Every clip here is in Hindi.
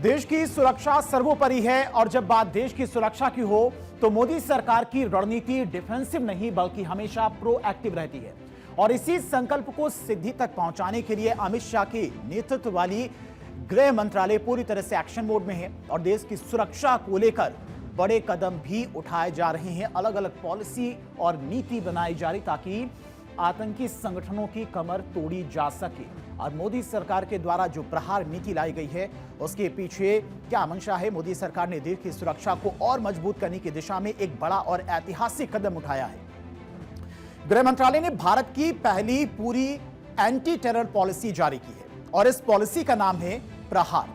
देश की सुरक्षा सर्वोपरि है और जब बात देश की सुरक्षा की हो तो मोदी सरकार की रणनीति डिफेंसिव नहीं बल्कि हमेशा प्रोएक्टिव रहती है। और इसी संकल्प को सिद्धि तक पहुंचाने के लिए अमित शाह के नेतृत्व वाली गृह मंत्रालय पूरी तरह से एक्शन मोड में है और देश की सुरक्षा को लेकर बड़े कदम भी उठाए जा रहे हैं। अलग अलग पॉलिसी और नीति बनाई जा रही ताकि आतंकी संगठनों की कमर तोड़ी जा सके। और मोदी सरकार के द्वारा जो प्रहार नीति लाई गई है उसके पीछे क्या मंशा है? मोदी सरकार ने देश की सुरक्षा को और मजबूत करने की दिशा में एक बड़ा और ऐतिहासिक कदम उठाया है। गृह मंत्रालय ने भारत की पहली पूरी एंटी टेरर पॉलिसी जारी की है और इस पॉलिसी का नाम है प्रहार।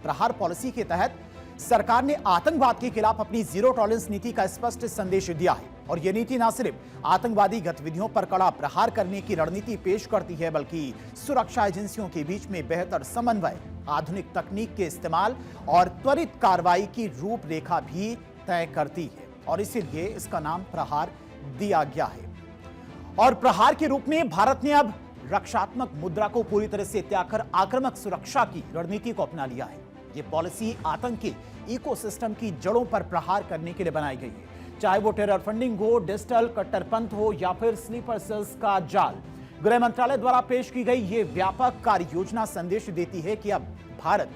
प्रहार पॉलिसी के तहत सरकार ने आतंकवाद के खिलाफ अपनी जीरो टॉलरेंस नीति का स्पष्ट संदेश दिया है और यह नीति न सिर्फ आतंकवादी गतिविधियों पर कड़ा प्रहार करने की रणनीति पेश करती है बल्कि सुरक्षा एजेंसियों के बीच में बेहतर समन्वय, आधुनिक तकनीक के इस्तेमाल और त्वरित कार्रवाई की रूपरेखा भी तय करती है और इसीलिए इसका नाम प्रहार दिया गया है। और प्रहार के रूप में भारत ने अब रक्षात्मक मुद्रा को पूरी तरह से त्याग कर आक्रामक सुरक्षा की रणनीति को अपना लिया है। ये पॉलिसी आतंक के इकोसिस्टम की जड़ों पर प्रहार करने के लिए बनाई गई है, चाहे वो टेरर फंडिंग हो, डिजिटल कट्टरपंथ हो या फिर स्लीपर सेल्स का जाल। गृह मंत्रालय द्वारा पेश की गई ये व्यापक कार्य योजना संदेश देती है कि अब भारत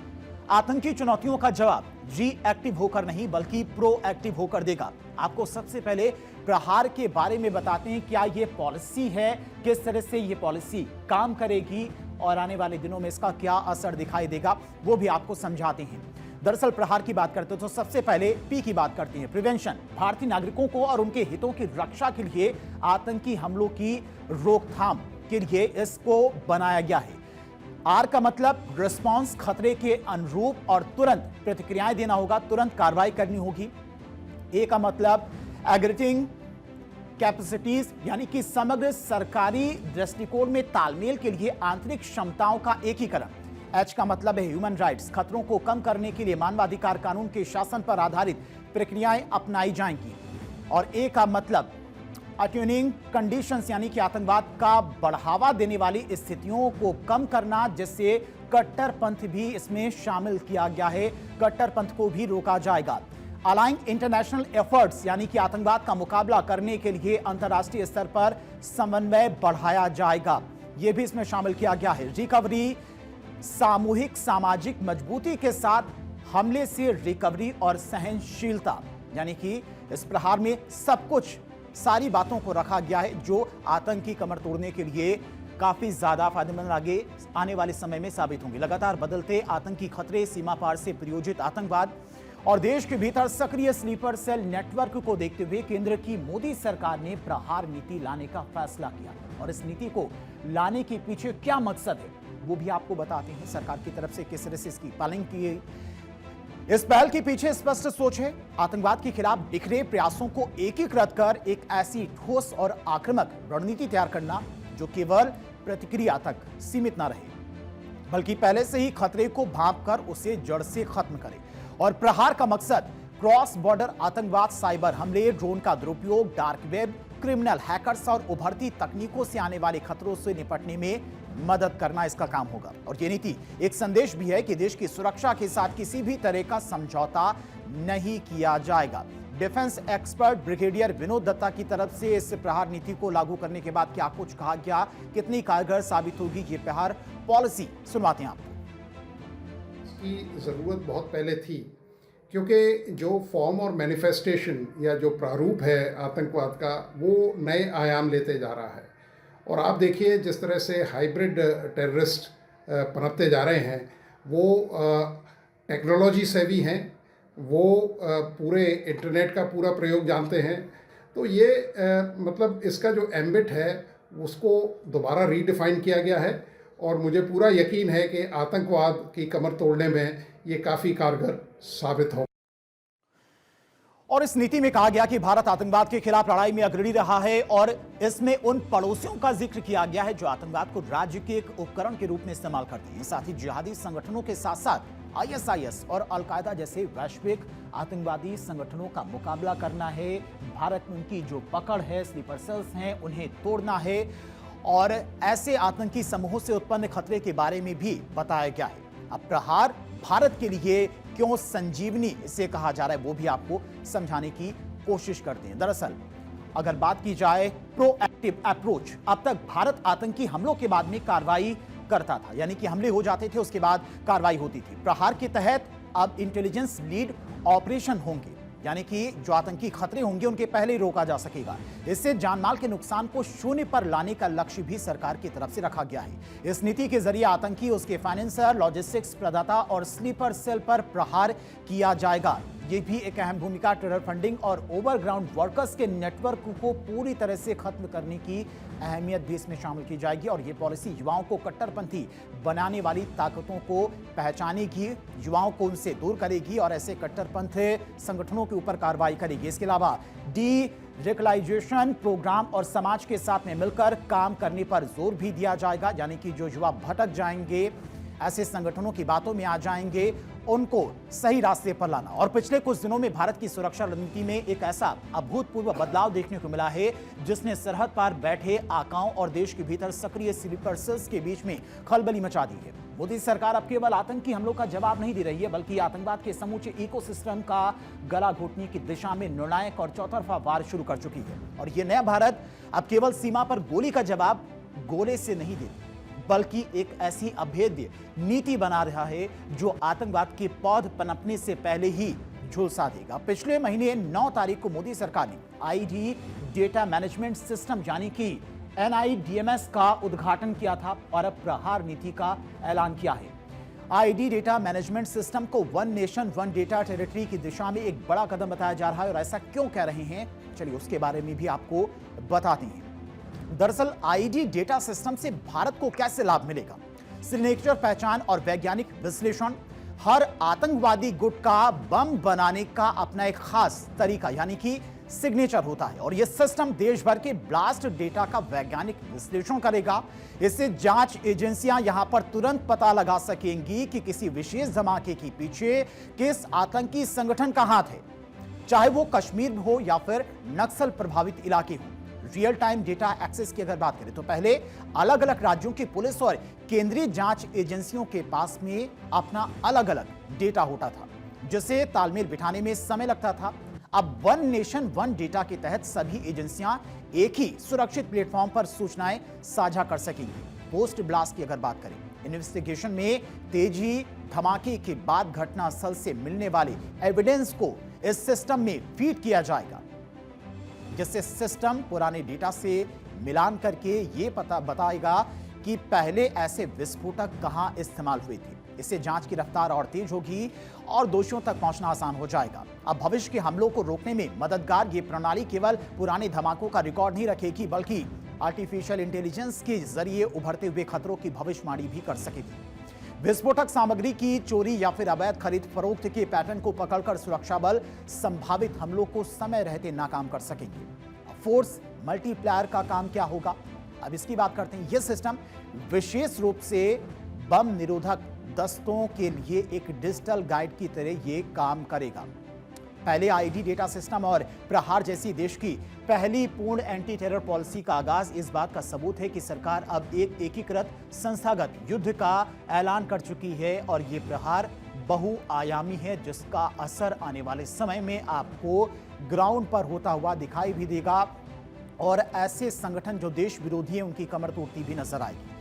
आतंकी चुनौतियों का जवाब रिएक्टिव होकर नहीं बल्कि प्रोएक्टिव होकर देगा। आपको सबसे पहले प्रहार के बारे में बताते हैं, क्या ये पॉलिसी है, किस तरह से ये पॉलिसी काम करेगी और आने वाले दिनों में इसका क्या असर दिखाई देगा वो भी आपको समझाते हैं। दरअसल प्रहार की बात करते हैं तो सबसे पहले पी की बात करते हैं, प्रिवेंशन। भारतीय नागरिकों को और उनके हितों की रक्षा के लिए आतंकी हमलों की रोकथाम के लिए इसको बनाया गया है। आर का मतलब रिस्पांस, खतरे के अनुरूप और तुरंत प्रतिक्रियाएं देना होगा, तुरंत कार्रवाई करनी होगी। ए का मतलब एग्रीटिंग कैपेसिटीज यानी कि समग्र सरकारी दृष्टिकोण में तालमेल के लिए आंतरिक क्षमताओं का एकीकरण। एच का मतलब है ह्यूमन राइट्स, खतरों को कम करने के लिए मानवाधिकार कानून के शासन पर आधारित प्रक्रियाएं अपनाई जाएंगी। और ए का मतलब अट्यूनिंग कंडीशंस यानी कि आतंकवाद का बढ़ावा देने वाली स्थितियों को कम करना, जिससे कट्टरपंथ भी इसमें शामिल किया गया है, कट्टरपंथ को भी रोका जाएगा। अलाइंग इंटरनेशनल एफर्ट्स यानी कि आतंकवाद का मुकाबला करने के लिए अंतर्राष्ट्रीय स्तर पर समन्वय बढ़ाया जाएगा, यह भी इसमें शामिल किया गया है। रिकवरी, सामूहिक सामाजिक मजबूती के साथ हमले से रिकवरी और सहनशीलता, यानी कि इस प्रहार में सब कुछ, सारी बातों को रखा गया है जो आतंक की कमर तोड़ने के लिए काफी ज्यादा फायदेमंद आगे आने वाले समय में साबित होंगे। लगातार बदलते आतंकी खतरे, सीमा पार से प्रायोजित आतंकवाद और देश के भीतर सक्रिय स्लीपर सेल नेटवर्क को देखते हुए केंद्र की मोदी सरकार ने प्रहार नीति लाने का फैसला किया और इस नीति को लाने के पीछे क्या मकसद है वो भी आपको बताते हैं। सरकार की तरफ से किस तरह से इसकी पालन की गई, इस पहल के पीछे स्पष्ट सोच है। आतंकवाद के खिलाफ बिखरे प्रयासों को एकीकृत कर एक ऐसी ठोस और आक्रामक रणनीति तैयार करना जो केवल प्रतिक्रिया तक सीमित न रहे बल्कि पहले से ही खतरे को भांप कर उसे जड़ से खत्म करे। और प्रहार का मकसद क्रॉस बॉर्डर आतंकवाद, साइबर हमले, ड्रोन का दुरुपयोग, डार्क वेब, क्रिमिनल हैकर्स और उभरती तकनीकों से आने वाले खतरों से निपटने में मदद करना इसका काम होगा। और ये नीति एक संदेश भी है कि देश की सुरक्षा के साथ किसी भी तरह का समझौता नहीं किया जाएगा। Defence expert brigadier Vinod Dutta की तरफ से इस प्रहार नीति को लागू करने के बाद क्या कुछ कहा गया, कितनी कारगर साबित होगी ये प्रहार पॉलिसी, सुनवाते हैं आपको। इसकी ज़रूरत बहुत पहले थी क्योंकि जो फॉर्म और मैनिफेस्टेशन या जो प्रारूप है आतंकवाद का वो नए आयाम लेते जा रहा है। और आप देखिए जिस तरह से हाइब्रिड टेररिस्ट पनपते जा रहे हैं, वो टेक्नोलॉजी सेवी हैं, वो पूरे इंटरनेट का पूरा प्रयोग जानते हैं। तो ये मतलब इसका जो एम्बिट है उसको दोबारा रीडिफाइन किया गया है और मुझे पूरा यकीन है कि आतंकवाद की कमर तोड़ने में ये काफ़ी कारगर साबित हो। और इस नीति में कहा गया कि भारत आतंकवाद के खिलाफ लड़ाई में अग्रणी रहा है और इसमें उन पड़ोसियों का जिक्र किया गया है जो आतंकवाद को राज्य के एक उपकरण के रूप में इस्तेमाल करते हैं। साथ ही जिहादी संगठनों के साथ साथ आईएसआईएस और अलकायदा जैसे वैश्विक आतंकवादी संगठनों का मुकाबला करना है। भारत में उनकी जो पकड़ है, स्लीपर सेल्स हैं, उन्हें तोड़ना है और ऐसे आतंकी समूहों से उत्पन्न खतरे के बारे में भी बताया गया है। अब प्रहार भारत के लिए क्यों संजीवनी इसे कहा जा रहा है वो भी आपको समझाने की कोशिश करते हैं। दरअसल अगर बात की जाए प्रोएक्टिव अप्रोच, अब तक भारत आतंकी हमलों के बाद में कार्रवाई करता था, यानी कि हमले हो जाते थे उसके बाद कार्रवाई होती थी। प्रहार के तहत अब इंटेलिजेंस लीड ऑपरेशन होंगे, यानी कि जो आतंकी खतरे होंगे उनके पहले ही रोका जा सकेगा। इससे जानमाल के नुकसान को शून्य पर लाने का लक्ष्य भी सरकार की तरफ से रखा गया है। इस नीति के जरिए आतंकी, उसके फाइनेंसर, लॉजिस्टिक्स प्रदाता और स्लीपर सेल पर प्रहार किया जाएगा। ये भी एक अहम भूमिका टेरर फंडिंग और ओवरग्राउंड वर्कर्स के नेटवर्क को पूरी तरह से खत्म करने की अहमियत भी इसमें शामिल की जाएगी। और ये पॉलिसी युवाओं को कट्टरपंथी बनाने वाली ताकतों को पहचानेगी, युवाओं को उनसे दूर करेगी और ऐसे कट्टरपंथी संगठनों के ऊपर कार्रवाई करेगी। इसके अलावा डी रेकलाइजेशन प्रोग्राम और समाज के साथ में मिलकर काम करने पर जोर भी दिया जाएगा, यानी कि जो युवा भटक जाएंगे, ऐसे संगठनों की बातों में आ जाएंगे, उनको सही रास्ते पर लाना। और पिछले कुछ दिनों में भारत की सुरक्षा रणनीति में एक ऐसा अभूतपूर्व बदलाव देखने को मिला है जिसने सरहद पार बैठे आकाओं और देश के भीतर सक्रिय स्लीपर सेल्स के बीच में खलबली मचा दी है। मोदी सरकार अब केवल आतंकी हमलों का जवाब नहीं दे रही है, बल्कि आतंकवाद के समूचे इकोसिस्टम का गला घोटने की दिशा में निर्णायक और चौतरफा वार शुरू कर चुकी है। और यह नया भारत अब केवल सीमा पर गोली का जवाब गोले से नहीं देती, बल्कि एक ऐसी अभेद्य नीति बना रहा है जो आतंकवाद के पौध पनपने से पहले ही झुलसा देगा। पिछले महीने 9 तारीख को मोदी सरकार ने आईडी डेटा मैनेजमेंट सिस्टम यानी कि NIDMS का उद्घाटन किया था और अब प्रहार नीति का ऐलान किया है। आईडी डेटा मैनेजमेंट सिस्टम को one nation one data territory की दिशा में एक बड़ा कदम बताया जा रहा है। और ऐसा क्यों कह रहे हैं, चलिए उसके बारे में भी आपको बताते हैं। दरअसल आईडी डेटा सिस्टम से भारत को कैसे लाभ मिलेगा? सिग्नेचर पहचान और वैज्ञानिक विश्लेषण। हर आतंकवादी गुट का बम बनाने का अपना एक खास तरीका यानी कि सिग्नेचर होता है, और यह सिस्टम देश भर के ब्लास्ट डेटा का वैज्ञानिक विश्लेषण करेगा। इससे जांच एजेंसियां यहां पर तुरंत पता लगा सकेंगी कि किसी विशेष धमाके के पीछे किस आतंकी संगठन का हाथ है, चाहे वो कश्मीर में हो या फिर नक्सल प्रभावित इलाके हो। रियल टाइम डेटा एक्सेस की अगर बात करें तो पहले अलग अलग राज्यों की पुलिस और केंद्रीय जांच एजेंसियों के पास में अपना अलग अलग डेटा होता था, जिसे तालमेल बिठाने में समय लगता था। अब वन नेशन वन डेटा के तहत सभी एजेंसियां एक ही सुरक्षित प्लेटफॉर्म पर सूचनाएं साझा कर सकेंगी। पोस्ट ब्लास्ट की अगर बात करें, इन्वेस्टिगेशन में तेजी, धमाके के बाद घटनास्थल से मिलने वाले एविडेंस को इस सिस्टम में फीड किया जाएगा, जिससे सिस्टम पुराने डेटा से मिलान करके ये पता बताएगा कि पहले ऐसे विस्फोटक कहां इस्तेमाल हुए थे। इससे जांच की रफ्तार और तेज होगी और दोषियों तक पहुंचना आसान हो जाएगा। अब भविष्य के हमलों को रोकने में मददगार ये प्रणाली केवल पुराने धमाकों का रिकॉर्ड नहीं रखेगी, बल्कि आर्टिफिशियल इंटेलिजेंस के जरिए उभरते हुए खतरों की भविष्यवाणी भी कर सकेगी। विस्फोटक सामग्री की चोरी या फिर अवैध खरीद फरोख्त के पैटर्न को पकड़कर सुरक्षा बल संभावित हमलों को समय रहते नाकाम कर सकेंगे। फोर्स मल्टीप्लायर का काम क्या होगा, अब इसकी बात करते हैं। यह सिस्टम विशेष रूप से बम निरोधक दस्तों के लिए एक डिजिटल गाइड की तरह ये काम करेगा। पहले आईडी डेटा सिस्टम और प्रहार जैसी देश की पहली पूर्ण एंटी टेरर पॉलिसी का आगाज इस बात का सबूत है कि सरकार अब एक एकीकृत संस्थागत युद्ध का ऐलान कर चुकी है। और ये प्रहार बहुआयामी है, जिसका असर आने वाले समय में आपको ग्राउंड पर होता हुआ दिखाई भी देगा और ऐसे संगठन जो देश विरोधी है उनकी कमर तोड़ती भी नजर आएगी।